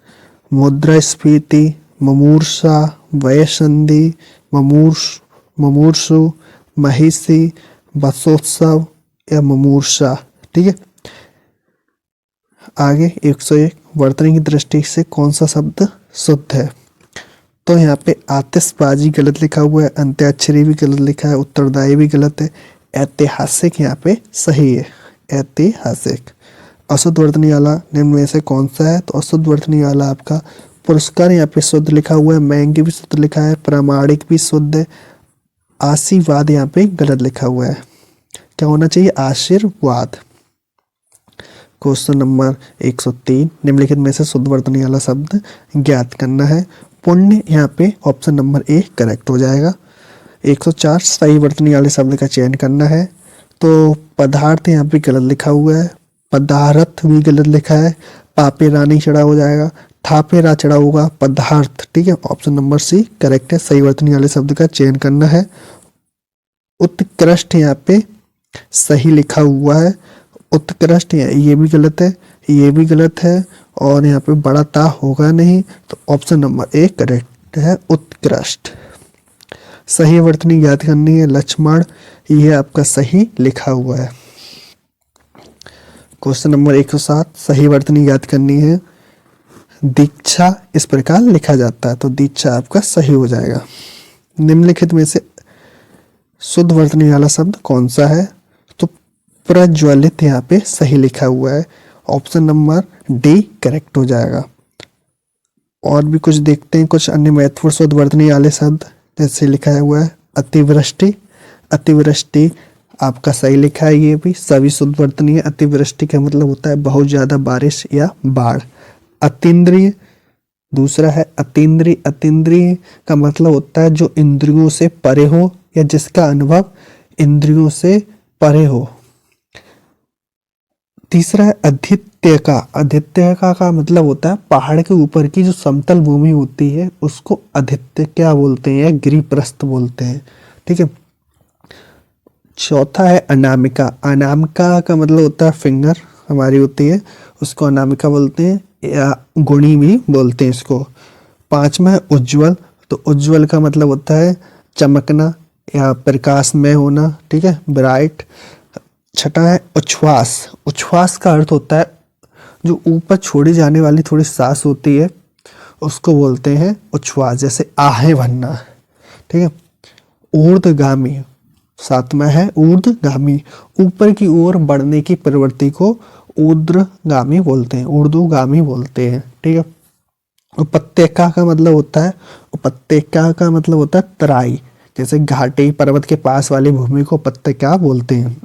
मुद्रास्फीति, मुमूर्षा, वयसंधि, मुमूर्षु, महिषी, बसोत्सव या मुमूर्षा। ठीक है, आगे 101 वर्तनी की दृष्टि से कौन सा शब्द शुद्ध है। तो यहाँ पे आतिशबाजी गलत लिखा हुआ है, अंत्याक्षरी भी गलत लिखा है, उत्तरदायी भी गलत है, ऐतिहासिक यहाँ पे सही है, ऐतिहासिक। अशुद्ध वर्तनी वाला निम्न में से कौन सा है। तो अशुद्ध वर्तनी वाला आपका पुरस्कार यहाँ पे शुद्ध लिखा हुआ है, महंगी भी शुद्ध लिखा है, प्रामाणिक भी शुद्ध है, आशीर्वाद यहाँ पे गलत लिखा हुआ है। क्या होना चाहिए, आशीर्वाद। क्वेश्चन नंबर 103 निम्नलिखित में से शुद्ध वर्तनी वाला शब्द ज्ञात करना है। पुण्य यहाँ पे ऑप्शन नंबर ए करेक्ट हो जाएगा। 104 सही वर्तनी वाले शब्द का चयन करना है। तो पदार्थ यहाँ पे गलत लिखा हुआ है, पदार्थ भी गलत लिखा है, पापे रानी चढ़ा हो जाएगा, थापे रा चढ़ा होगा, पदार्थ। ठीक है, ऑप्शन नंबर सी करेक्ट है। सही वर्तनी वाले शब्द का चयन करना है। उत्कृष्ट यहाँ पे सही लिखा हुआ है, उत्कृष्ट ये भी गलत है, ये भी गलत है, और यहाँ पे बड़ा ता होगा नहीं, तो ऑप्शन नंबर ए करेक्ट है, उत्कृष्ट। सही वर्तनी ज्ञात करनी है। लक्ष्मण ये आपका सही लिखा हुआ है। क्वेश्चन नंबर 107 सही वर्तनी ज्ञात करनी है। दीक्षा इस प्रकार लिखा जाता है, तो दीक्षा आपका सही हो जाएगा। निम्नलिखित में से शुद्ध वर्तनी वाला शब्द कौन सा है। तो प्रज्वलित यहाँ पे सही लिखा हुआ है, ऑप्शन नंबर डी करेक्ट हो जाएगा। और भी कुछ देखते हैं, कुछ अन्य महत्वपूर्ण शुद्ध वर्तनी वाले शब्द, जैसे लिखा हुआ है अतिवृष्टि, अतिवृष्टि आपका सही लिखा है, ये भी सभी शुद्ध वर्तनी है। अतिवृष्टि का मतलब होता है बहुत ज्यादा बारिश या बाढ़। अतीन्द्रिय दूसरा है अतीन्द्रिय, अतीन्द्रिय का मतलब होता है जो इंद्रियों से परे हो या जिसका अनुभव इंद्रियों से परे हो। तीसरा है अधित्यका, अधित्यका का मतलब होता है पहाड़ के ऊपर की जो समतल भूमि होती है उसको अधित्यका बोलते हैं या गिरिप्रस्थ बोलते हैं। ठीक है। चौथा है अनामिका, अनामिका का मतलब होता है फिंगर हमारी होती है, उसको अनामिका बोलते हैं या गुणी भी बोलते हैं इसको। पांचवा है उज्ज्वल, तो उज्ज्वल का मतलब होता है चमकना या प्रकाशमय होना। ठीक है, ब्राइट। छठा है उच्छ्वास, उच्छ्वास का अर्थ होता है जो ऊपर छोड़ी जाने वाली थोड़ी सांस होती है उसको बोलते हैं उच्छ्वास, जैसे आहें भरना। ठीक है। ऊर्ध्वगामी, सातवां है ऊर्ध्वगामी, ऊपर की ओर बढ़ने की प्रवृत्ति को ऊर्ध्वगामी बोलते हैं, ऊर्ध्वगामी बोलते हैं। ठीक है। उपत्यका का मतलब होता है, उपत्यका का मतलब होता है तराई, जैसे घाटी पर्वत के पास वाली भूमि को उपत्यका बोलते हैं।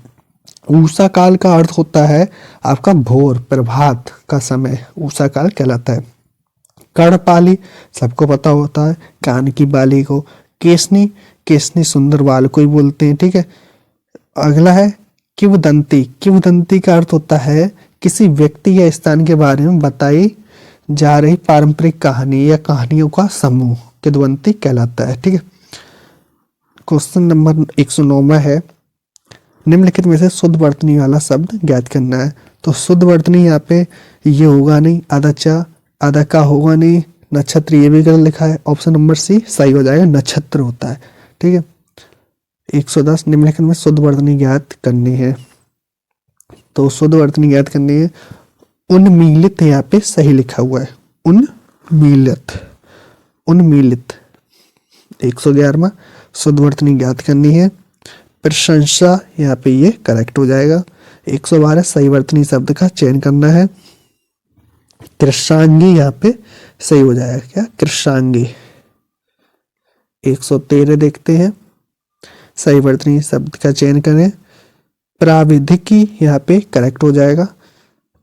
ऊषा काल का अर्थ होता है आपका भोर, प्रभात का समय ऊषा काल कहलाता है। कर्णपाली सबको पता होता है, कान की बाली को। केसनी, केसनी सुंदर बाल को ही बोलते हैं। ठीक है। अगला है किंवदंती, किंवदंती का अर्थ होता है किसी व्यक्ति या स्थान के बारे में बताई जा रही पारंपरिक कहानी या कहानियों का समूह किंवदंती कहलाता है। ठीक है। क्वेश्चन नंबर 109 है, निम्नलिखित में से शुद्ध वर्तनी वाला शब्द ज्ञात करना है। तो शुद्ध वर्तनी यहाँ पे ये होगा नहीं, आधा चा आधा का होगा नहीं, नक्षत्र ये भी गलत लिखा है, ऑप्शन नंबर सी सही हो जाएगा, नक्षत्र होता है। ठीक है। 110 निम्नलिखित में शुद्ध वर्तनी ज्ञात करनी है। तो शुद्ध वर्तनी ज्ञात करनी है, उन्मीलित यहाँ पे सही लिखा हुआ है, उन्मीलित, उन्मीलित। 111वां शुद्ध वर्तनी ज्ञात करनी है। प्रशंसा यहाँ पे ये करेक्ट हो जाएगा। 112 सही वर्तनी शब्द का चयन करना है। कृषांगी यहाँ पे सही हो जाएगा, क्या कृषांगी। 113 देखते हैं, सही वर्तनी शब्द का चयन करें। प्राविधिकी यहाँ पे करेक्ट हो जाएगा।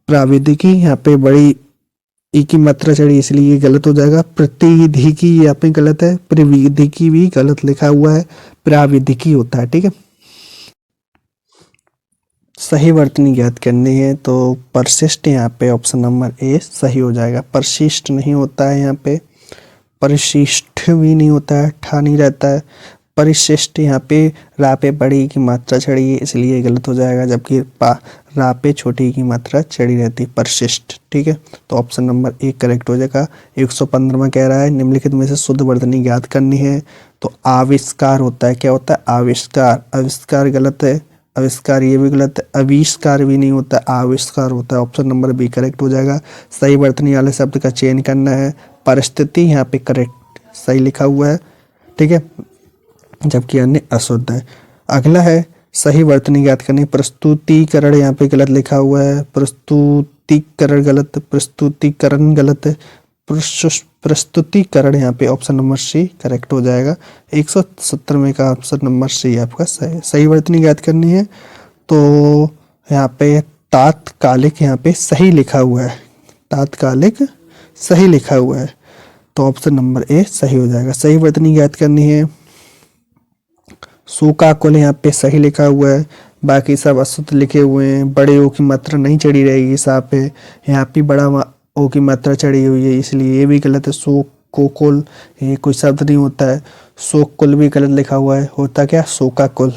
प्राविधिकी यहाँ पे बड़ी ई की मात्रा चढ़ी इसलिए ये गलत हो जाएगा। प्रतिधिकी यहाँ पे गलत है, प्रविधिकी भी गलत लिखा हुआ है, प्राविधिकी होता है, ठीक है। सही वर्तनी ज्ञात करनी है तो परसिस्ट यहाँ पे ऑप्शन नंबर ए सही हो जाएगा। परसिस्ट नहीं होता है यहाँ पे, परिशिष्ट भी नहीं होता है, ठा नहीं रहता है। परिशिष्ट यहाँ पे रा पे बड़ी की मात्रा चढ़ी है इसलिए गलत हो जाएगा, जबकि रा पे छोटी की मात्रा चढ़ी रहती, परसिस्ट, ठीक है। तो ऑप्शन नंबर ए करेक्ट हो जाएगा। 115वां कह रहा है निम्नलिखित में से शुद्ध वर्तनी ज्ञात करनी है तो आविष्कार होता है, क्या होता है आविष्कार। आविष्कार गलत है, आविष्कार ये भी गलत है, आविष्कार भी नहीं होता, आविष्कार होता है। ऑप्शन नंबर बी करेक्ट हो जाएगा। सही वर्तनी वाले शब्द का चयन करना है। परिस्थिति यहाँ पे करेक्ट सही लिखा हुआ है, ठीक है, जबकि अन्य अशुद्ध है। अगला है सही वर्तनी ज्ञात करनी। प्रस्तुतिकरण यहाँ पे गलत लिखा हुआ है, प्रस्तुतिकरण गलत, प्रस्तुतिकरण गलत है, प्रस्तुतिकरण यहाँ पे ऑप्शन नंबर सी करेक्ट हो जाएगा। 170 में का ऑप्शन नंबर सी आपका सही वर्तनी ज्ञात करनी है तो यहाँ पे तात्कालिक यहाँ पे सही लिखा हुआ है, तात्कालिक सही लिखा हुआ है तो ऑप्शन नंबर ए सही हो जाएगा। सही वर्तनी ज्ञात करनी है। शोकाकुल यहाँ पे सही लिखा हुआ है, बाकी सब अशुद्ध लिखे हुए हैं। बड़े ओ की मात्रा नहीं चढ़ी रहेगी साफ है, यहाँ पे बड़ा ओ की मात्रा चढ़ी हुई है इसलिए ये भी गलत है। शोकोकुल ये कोई शब्द नहीं होता है। शोककुल भी गलत लिखा हुआ है, होता क्या शोकाकुल।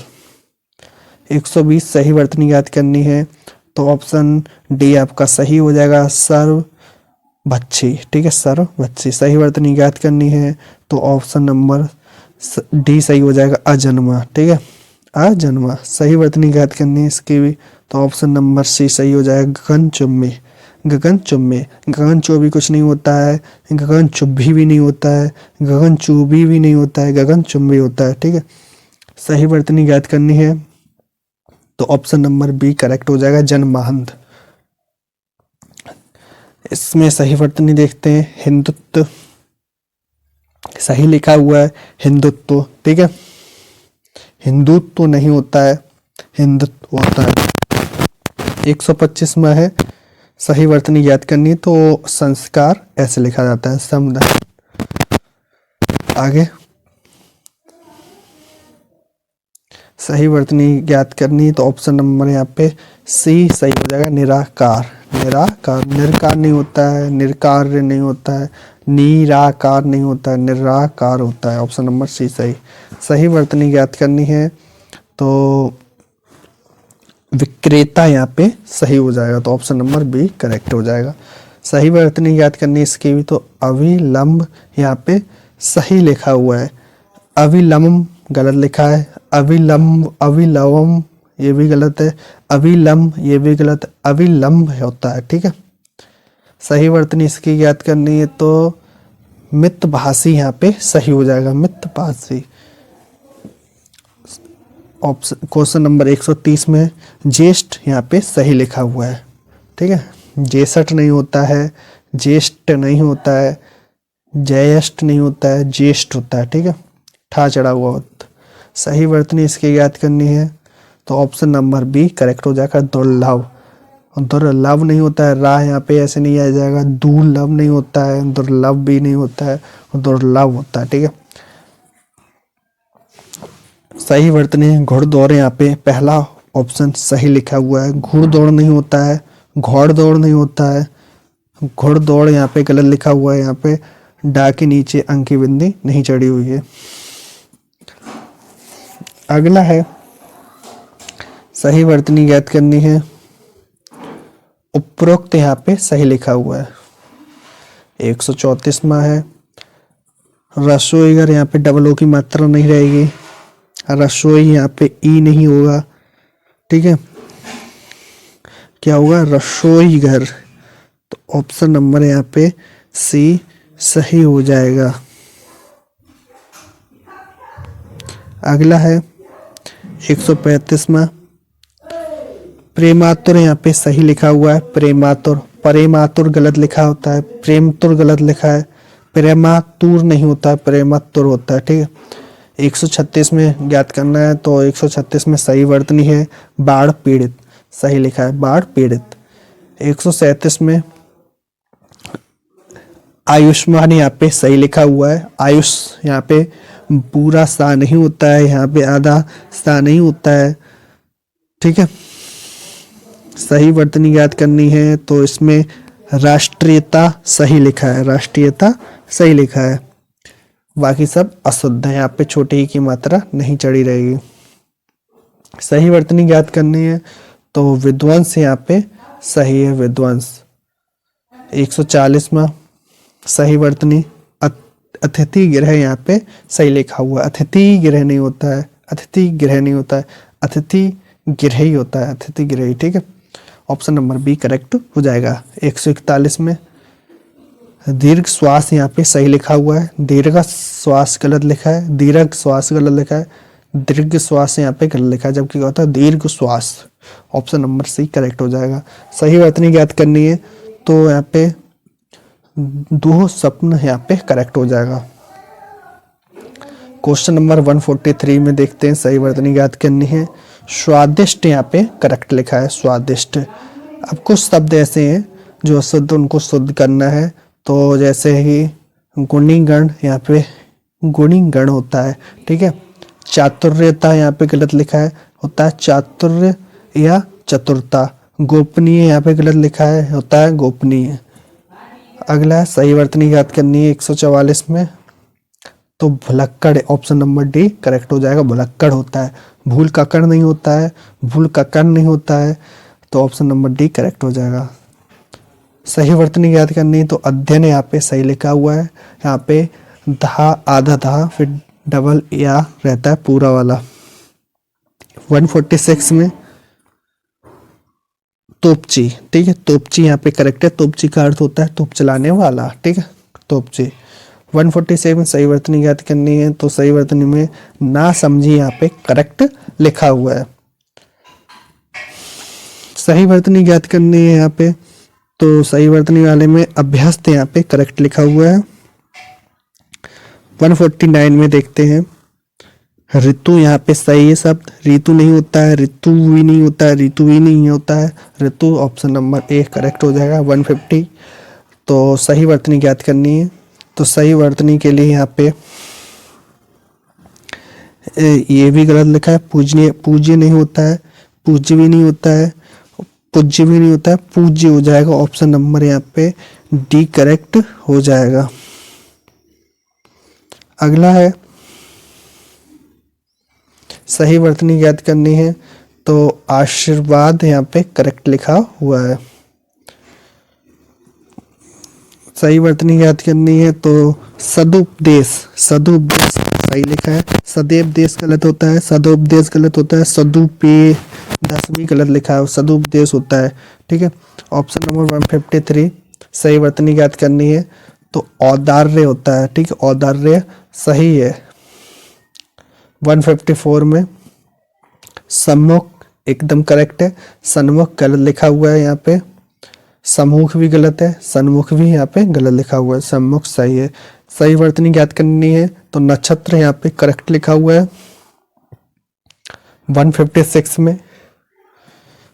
120 सही वर्तनी ज्ञात करनी है तो ऑप्शन डी आपका सही हो जाएगा, सर्वभक्षी, ठीक है, सर्वभक्षी। सही वर्तनी ज्ञात करनी है तो ऑप्शन नंबर डी सही हो जाएगा, अजन्मा, ठीक है, अजन्मा। सही वर्तनी ज्ञात करनी है इसकी भी तो ऑप्शन नंबर सी सही हो जाएगा, गगनचुम्बी, गगनचुम्बी। गगनचुम्बी कुछ नहीं होता है, गगनचुम्बी भी नहीं होता है, गगनचुम्बी भी नहीं होता है, गगनचुम्बी होता है, ठीक है। सही वर्तनी ज्ञात करनी है तो ऑप्शन नंबर बी करेक्ट हो जाएगा, जनमानंद। इसमें सही वर्तनी देखते हैं। हिंदुत्व सही लिखा हुआ है, हिंदुत्व, ठीक है, हिंदुत्व नहीं होता है, हिंदुत्व होता है। 125 में है सही वर्तनी ज्ञात करनी तो संस्कार ऐसे लिखा जाता है, समुदाय। आगे सही वर्तनी ज्ञात करनी तो ऑप्शन नंबर यहाँ पे सी सही हो जाएगा, निराकार, निराकार। निरकार नहीं होता है, निर्कार्य नहीं होता है, निराकार नहीं होता है, निराकार होता है। ऑप्शन नंबर सी सही। सही वर्तनी ज्ञात करनी है तो विक्रेता यहाँ पे सही हो जाएगा तो ऑप्शन नंबर बी करेक्ट हो जाएगा। सही वर्तनी ज्ञात करनी इसकी भी तो अविलंब यहाँ पे सही लिखा हुआ है, अविलंब गलत लिखा है, अविलंब, अविलंब ये भी गलत है, अविलंब ये भी गलत, अविलंब होता है, ठीक है। सही वर्तनी इसकी ज्ञात करनी है तो मितभाषी यहाँ पे सही हो जाएगा, मितभाषी। ऑप्शन क्वेश्चन नंबर 130 में ज्येष्ठ यहाँ पे सही लिखा हुआ है, ठीक है, ज्येष्ठ नहीं होता है, ज्येष्ठ नहीं होता है, ज्येष्ठ नहीं होता है, ज्येष्ठ होता है, ठीक है, ठा चढ़ा हुआ होता। सही वर्तनी इसकी ज्ञात करनी है तो ऑप्शन नंबर बी करेक्ट हो जाएगा, दुर्लभ। दुर्लभ नहीं होता है, रा यहाँ पे ऐसे नहीं आ जाएगा, दुर्लभ नहीं होता है, दुर्लभ भी नहीं होता है, दुर्लभ होता है, ठीक है। सही वर्तनी घुड़दौड़ यहाँ पे पहला ऑप्शन सही लिखा हुआ है, घुड़दौड़ नहीं होता है, घोड़दौड़ नहीं होता है, घुड़दौड़ यहाँ पे गलत लिखा हुआ है, यहाँ पे डा के नीचे अंक की बिंदी नहीं चढ़ी हुई है। अगला है सही वर्तनी ज्ञात करनी है, उपरोक्त यहाँ पे सही लिखा हुआ है। 134 है रसोई घर, यहाँ पे डबल ओ की मात्रा नहीं रहेगी, रसोई यहाँ पे ई नहीं होगा, ठीक है, क्या होगा रसोई घर, ऑप्शन नंबर यहाँ पे सी सही हो जाएगा। अगला है 135वां, प्रेमातुर यहाँ पे सही लिखा हुआ है। प्रेमातुर, प्रेमातुर गलत लिखा होता है, प्रेमतुर गलत लिखा है, प्रेमातुर नहीं होता है, प्रेमातुर होता है। ठीक है, 136 में ज्ञात करना है तो 136 में सही वर्तनी है बाढ़ पीड़ित, सही लिखा है बाढ़ पीड़ित। 137 में आयुष्मान यहाँ पे सही लिखा हुआ है। आयुष यहाँ पे पूरा सा नहीं होता है, यहाँ पे आधा सा नहीं होता है। ठीक है, सही वर्तनी ज्ञात करनी है तो इसमें राष्ट्रीयता सही लिखा है, राष्ट्रीयता सही लिखा है। बाकी सब अशुद्ध है, यहाँ पे छोटे ही की मात्रा नहीं चढ़ी रहेगी। सही वर्तनी ज्ञात करनी है तो विध्वंस यहाँ पे सही है, विध्वंस। 140वां सही वर्तनी अतिथि गृह यहाँ पे सही लिखा हुआ है। अतिथि गृह नहीं होता है, अतिथि गृह नहीं होता है, अतिथि गृह ही होता है, अतिथि गृह ही। ठीक है, ऑप्शन नंबर बी करेक्ट हो जाएगा। 141 में दीर्घ श्वास यहाँ पे सही लिखा हुआ है, दीर्घ श्वास गलत लिखा है, दीर्घ श्वास गलत लिखा है, दीर्घ श्वास यहाँ पे गलत लिखा है, जबकि क्या होता है दीर्घ श्वास। ऑप्शन नंबर सी करेक्ट हो जाएगा। सही वर्तनी ज्ञात करनी है तो यहाँ पे दो स्वप्न यहाँ पे करेक्ट हो जाएगा। क्वेश्चन नंबर 143 में देखते हैं, सही वर्तनी ज्ञात करनी है। स्वादिष्ट यहाँ पे करेक्ट लिखा है, स्वादिष्ट। अब कुछ शब्द ऐसे हैं जो अशुद्ध, उनको शुद्ध करना है। तो जैसे ही गुणीगण, यहाँ पे गुणीगण होता है। ठीक है, चातुर्यता यहाँ पे गलत लिखा है, होता है चातुर्य या चतुरता। गोपनीय यहाँ पे गलत लिखा है, होता है गोपनीय। अगला सही वर्तनी ज्ञात करनी है 144 में तो भुलक्कड़, ऑप्शन नंबर डी करेक्ट हो जाएगा। भुलक्कड़ होता है, भूल कक्कड़ नहीं होता है, भूल कक्कड़ नहीं होता है, तो ऑप्शन नंबर डी करेक्ट हो जाएगा। सही वर्तनी ज्ञात करनी तो अध्ययन यहाँ पे सही लिखा हुआ है। यहाँ पे धा, आधा धा, फिर डबल या रहता है पूरा वाला। 146 में तोपची, ठीक है, तोपची यहाँ पे करेक्ट है। तोपची का अर्थ होता है तोप चलाने वाला। ठीक है, तोपची। 147 सही वर्तनी ज्ञात करनी है तो सही वर्तनी में ना समझी यहाँ पे करेक्ट लिखा हुआ है। सही वर्तनी ज्ञात करनी है यहाँ पे तो सही वर्तनी वाले में अभ्यस्त यहाँ पे करेक्ट लिखा हुआ है। 149 में देखते हैं, ऋतु यहाँ पे सही है शब्द, ऋतु नहीं होता है, ऋतु भी नहीं होता है, ऋतु भी नहीं होता है, ऋतु। ऑप्शन नंबर ए करेक्ट हो जाएगा। 150 तो सही वर्तनी ज्ञात करनी है तो सही वर्तनी के लिए यहाँ पे ये भी गलत लिखा है, पूजनीय, पूज्य नहीं होता है, पूज्य भी नहीं होता है, पूज्य भी नहीं होता है, पूज्य हो जाएगा। ऑप्शन नंबर यहाँ पे डी करेक्ट हो जाएगा। अगला है सही वर्तनी ज्ञात करनी है तो आशीर्वाद यहाँ पे करेक्ट लिखा हुआ है। सही वर्तनी ज्ञात करनी है तो सदुपदेश, सदुपदेश सही लिखा है, सदैवदेश गलत होता है, सदुपदेश गलत होता है, सदुपदेश भी गलत लिखा है, सदुपदेश होता है। ठीक है, ऑप्शन नंबर 153 सही वर्तनी ज्ञात करनी है तो औदार्य होता है। ठीक है, औदार्य सही है। 154 में सम्मुख एकदम करेक्ट है, सन्मुख गलत लिखा हुआ है यहाँ पे, सम्मुख भी गलत है, सन्मुख भी यहाँ पे गलत लिखा हुआ है, सम्मुख सही है। सही वर्तनी ज्ञात करनी है तो नक्षत्र यहाँ पे करेक्ट लिखा हुआ है। 156 में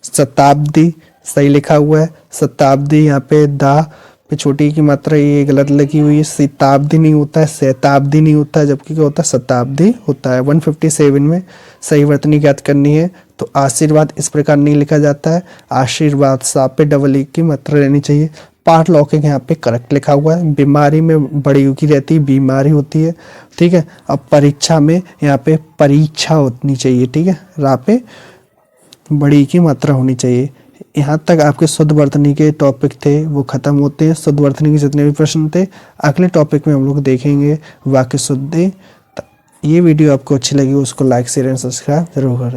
शताब्दी सही लिखा हुआ है, शताब्दी यहाँ पे दा पे छोटी की मात्रा ये गलत लगी हुई है, शताब्दी नहीं होता है, शताब्दी नहीं होता है, जबकि क्या होता है शताब्दी होता है। 157 में सही वर्तनी ज्ञात करनी है तो आशीर्वाद इस प्रकार नहीं लिखा जाता है, आशीर्वाद सा पे डबल ई की मात्रा रहनी चाहिए। पार्ट लौकिक यहाँ पे करेक्ट लिखा हुआ है, बीमारी में बड़ी यू की रहती है, बीमारी होती है। ठीक है, अब परीक्षा में यहाँ पे परीक्षा होनी चाहिए। ठीक है, रा पे बड़ी की मात्रा होनी चाहिए। यहाँ तक आपके शुद्ध वर्तनी के टॉपिक थे वो खत्म होते हैं। शुद्ध वर्तनी के जितने भी प्रश्न थे अगले टॉपिक में हम लोग देखेंगे वाक्य शुद्धि। ये वीडियो आपको अच्छी लगी उसको लाइक शेयर एंड सब्सक्राइब जरूर करें।